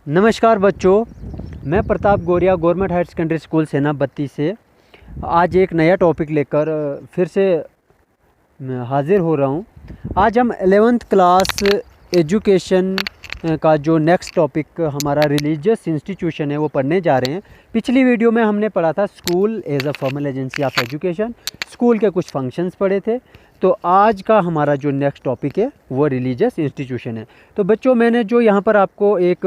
नमस्कार बच्चों, मैं Pratap Gauriya government higher secondary school सेना 32 से आज एक नया टॉपिक लेकर फिर से हाजिर हो रहा हूँ। आज हम 11th क्लास एजुकेशन का जो नेक्स्ट टॉपिक हमारा रिलीजियस इंस्टीट्यूशन है वो पढ़ने जा रहे हैं। पिछली वीडियो में हमने पढ़ा था school as a formal agency of education, school के कुछ फंक्शंस पढ़े थे। तो आज का हमारा जो नेक्स्ट टॉपिक है वो रिलीजियस इंस्टीट्यूशन है। तो बच्चों, मैंने जो यहाँ पर आपको एक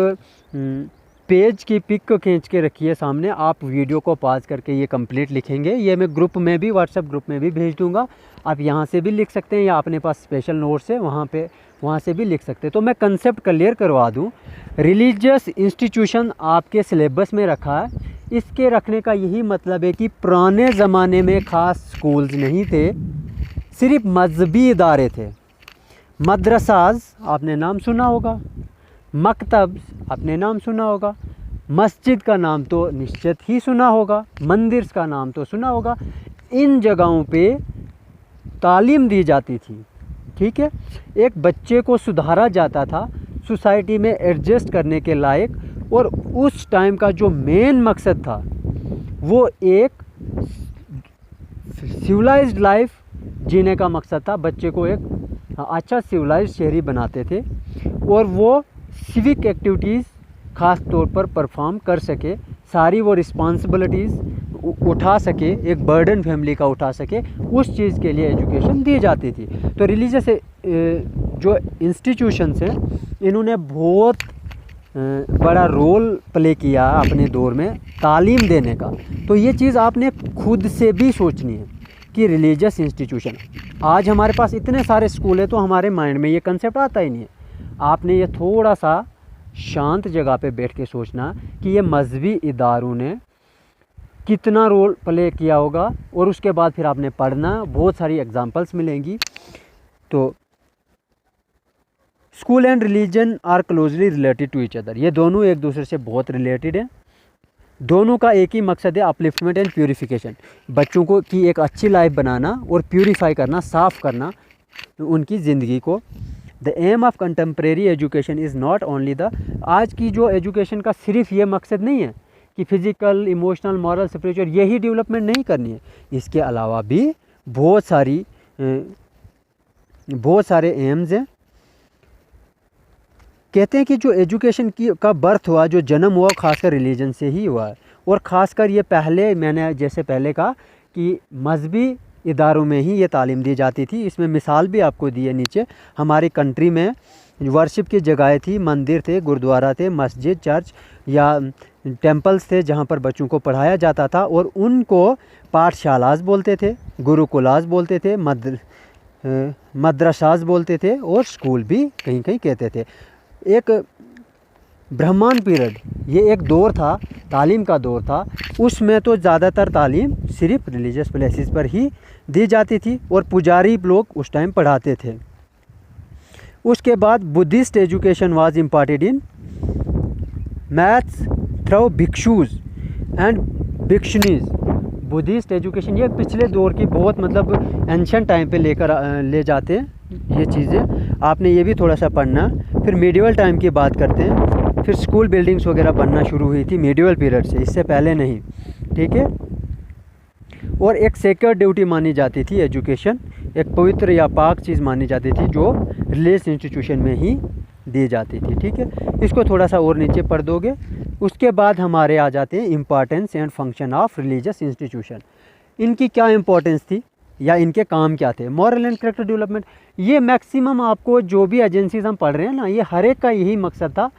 पेज की पिक खींच के रखी है सामने, आप वीडियो को पॉज करके ये कंप्लीट लिखेंगे। ये मैं ग्रुप में भी, व्हाट्सएप ग्रुप में भी भेज दूंगा। आप यहाँ से भी लिख सकते हैं या अपने पास स्पेशल नोट्स है वहाँ से भी लिख सकते हैं। तो मैं कंसेप्ट क्लियर करवा दूँ। रिलीजियस इंस्टीट्यूशन आपके सिलेबस में रखा है। इसके रखने का यही मतलब है कि पुराने ज़माने में ख़ास स्कूल्स नहीं थे, सिर्फ मजहबी इदारे थे। मदरसाज आपने नाम सुना होगा, मकतब आपने नाम सुना होगा, मस्जिद का नाम तो निश्चित ही सुना होगा, मंदिर का नाम तो सुना होगा। इन जगहों पे तालीम दी जाती थी। ठीक है, एक बच्चे को सुधारा जाता था सोसाइटी में एडजस्ट करने के लायक, और उस टाइम का जो मेन मकसद था वो एक सिविलाइज्ड लाइफ जीने का मकसद था। बच्चे को एक अच्छा सिविलाइज्ड शहरी बनाते थे और वो सिविक एक्टिविटीज़ ख़ास तौर पर परफॉर्म कर सके, सारी वो रिस्पॉन्सिबिलिटीज़ उठा सके, एक बर्डन फैमिली का उठा सके, उस चीज़ के लिए एजुकेशन दी जाती थी। तो रिलीजियस जो इंस्टीट्यूशंस हैं इन्होंने बहुत बड़ा रोल प्ले किया अपने दौर में तालीम देने का। तो ये चीज़ आपने खुद से भी सोचनी है कि रिलीजियस इंस्टीट्यूशन, आज हमारे पास इतने सारे स्कूल है तो हमारे माइंड में ये कंसेप्ट आता ही नहीं है। आपने ये थोड़ा सा शांत जगह पे बैठ के सोचना कि ये मजहबी इदारों ने कितना रोल प्ले किया होगा, और उसके बाद फिर आपने पढ़ना, बहुत सारी एग्जांपल्स मिलेंगी। तो school and religion are closely related to each other, ये दोनों एक दूसरे से बहुत रिलेटेड हैं। दोनों का एक ही मकसद है, अपलिफ्टमेंट एंड प्यूरिफिकेशन, बच्चों को की एक अच्छी लाइफ बनाना और प्यूरिफाई करना, साफ़ करना उनकी ज़िंदगी को। The aim of contemporary education is not only the, आज की जो एजुकेशन का सिर्फ ये मकसद नहीं है कि फिज़िकल, इमोशनल, मॉरल, स्पिरिचुअल यही डेवलपमेंट नहीं करनी है। इसके अलावा भी बहुत सारे एम्स हैं। कहते हैं कि जो एजुकेशन का बर्थ हुआ, जो जन्म हुआ, खासकर रिलीजन से ही हुआ है। और ख़ासकर ये पहले मैंने जैसे पहले कहा कि मजहबी इदारों में ही ये तालीम दी जाती थी। इसमें मिसाल भी आपको दी है नीचे। हमारी कंट्री में वर्शिप की जगहें थी, मंदिर थे, गुरुद्वारा थे, मस्जिद, चर्च या टेम्पल्स थे जहाँ पर बच्चों को पढ़ाया जाता था, और उनको पाठशालाज बोलते थे, गुरुकुलाज बोलते थे, मदरसाज बोलते थे, और स्कूल भी कहीं कहीं कहते थे। एक ब्रह्मांड पीरियड, ये एक दौर था, तालीम का दौर था। उसमें तो ज़्यादातर तालीम सिर्फ रिलीजियस प्लेसेस पर ही दी जाती थी और पुजारी लोग उस टाइम पढ़ाते थे। उसके बाद Buddhist education was imparted in maths through भिक्षुज एंड भिक्षुनीज। बुद्धिस्ट एजुकेशन ये पिछले दौर की बहुत, मतलब एंशिएंट टाइम पे ले जाते हैं ये चीज़ें। आपने ये भी थोड़ा सा पढ़ना। फिर मीडिवल टाइम की बात करते हैं। फिर स्कूल बिल्डिंग्स वगैरह बनना शुरू हुई थी मीडिवल पीरियड से, इससे पहले नहीं। ठीक है, और एक सेक्रेड ड्यूटी मानी जाती थी एजुकेशन, एक पवित्र या पाक चीज़ मानी जाती थी जो रिलीजियस इंस्टीट्यूशन में ही दी जाती थी। ठीक है, इसको थोड़ा सा और नीचे पढ़ दोगे। उसके बाद हमारे आ जाते हैं importance and function of religious institution. इनकी क्या इंपॉर्टेंस थी या इनके काम क्या थे? मॉरल एंड कैरेक्टर डेवलपमेंट, ये मैक्सिमम आपको जो भी एजेंसीज हम पढ़ रहे हैं ना, ये हर एक का यही मकसद था।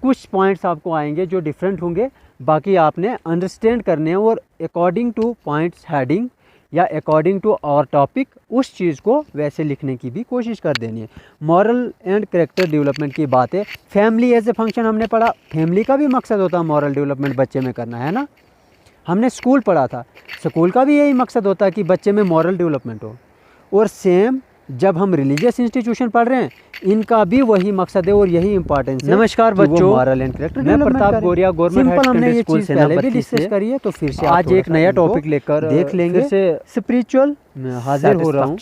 कुछ पॉइंट्स आपको आएंगे जो डिफरेंट होंगे, बाकी आपने अंडरस्टैंड करने हैं और अकॉर्डिंग टू पॉइंट्स हेडिंग या अकॉर्डिंग टू आवर टॉपिक उस चीज़ को वैसे लिखने की भी कोशिश कर देनी है। मॉरल एंड कैरेक्टर डेवलपमेंट की बात है। फैमिली एज ए फंक्शन हमने पढ़ा, फैमिली का भी मकसद होता है मॉरल डेवलपमेंट बच्चे में करना, है ना। हमने स्कूल पढ़ा था, स्कूल का भी यही मकसद होता है कि बच्चे में मॉरल डेवलपमेंट हो। और सेम जब हम रिलीजियस इंस्टीट्यूशन पढ़ रहे हैं, इनका भी वही मकसद है और यही इंपॉर्टेंस है। नमस्कार बच्चों, मैं प्रताप गौरिया, गवर्नमेंट हमने ये चीज़ पहले भी डिस्कस करी है, तो फिर से आज एक नया टॉपिक लेकर देख लेंगे। स्पिरिचुअल हाजिर हो रहा हूँ।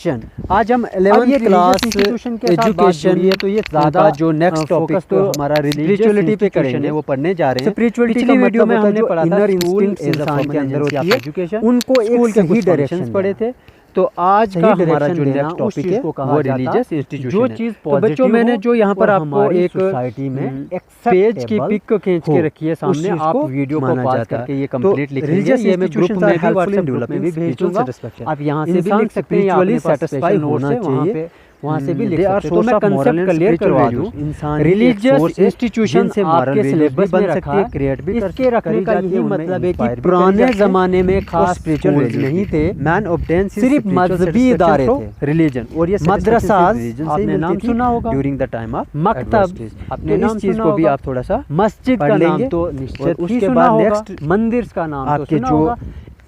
आज हम 11th क्लास एजुकेशन है, तो ये ज़्यादा जो नेक्स्ट टॉपिक तो हमारा स्पिरिचुअलिटी पे करेंगे, वो पढ़ने जा रहे हैं। स्पिरिचुअलिटी का वीडियो में हमने पढ़ा था इनर इंस्टिंक्ट के अंदर होती है एजुकेशन, उनको स्कूल के ही डायरेक्शंस पढ़े थे। तो आज का हमारा जो नेक्स्ट टॉपिक है वो रिलीजियस इंस्टीट्यूशन है। जो चीज़ तो बच्चों मैंने जो यहाँ पर आपको एक सोसाइटी में पेज की पिक खींच के रखी है सामने, आप वीडियो को पॉज करके ये कंप्लीट लिख लीजिए। ये मैं ग्रुप में भी व्हाट्सएप ग्रुप में भी भेज दूंगा, आप यहाँ से भी लिख सकते हैं। स्पिरिचुअली सैटिस्फाई होना चाहिए, वहाँ से भी लिख सकते हैं। तो मैं कंसेप्ट क्लियर करवा दूँ, रिलीजियस इंस्टीट्यूशन से आपके सिलेबस बन सकती है, क्रिएट भी इसके रखने का यही मतलब है कि पुराने ज़माने में खास स्पिरिचुअल नहीं थे, मैन ऑब्टेन सिर्फ मजहबी इदारे थे, रिलीजन। और ये मदरसा आपने नाम सुना होगा, ड्यूरिंग द टाइम ऑफ मकतब आपने नाम चीज़ को भी आप थोड़ा सा मस्जिद का नाम तो निश्चित ही सुना होगा, मंदिर का नाम आपके जो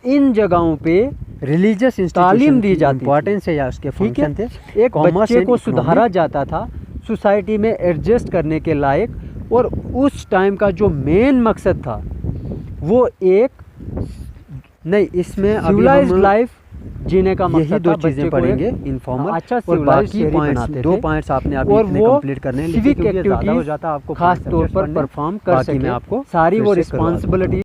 इन जगहों पे रिलीजियस तालीम दी जाती, इंपॉर्टेंस है या उसके फंक्शन थे। एक बच्चे को सुधारा जाता था सोसाइटी में एडजस्ट करने के लायक, और उस टाइम का जो मेन मकसद था वो एक नहीं, इसमें सिविलाइज्ड लाइफ जीने का मकसद यही दो चीज़ें पढ़ेंगे, इनफॉर्मल अच्छा और बाकी पॉइंट्स, दो पॉइंट्स आपने अभी कंप्लीट करने हैं। सिविक एक्टिविटी हो जाता है, आपको खास तौर पर परफॉर्म कर सके, आपको सारी वो रिस्पॉन्सिबिलिटी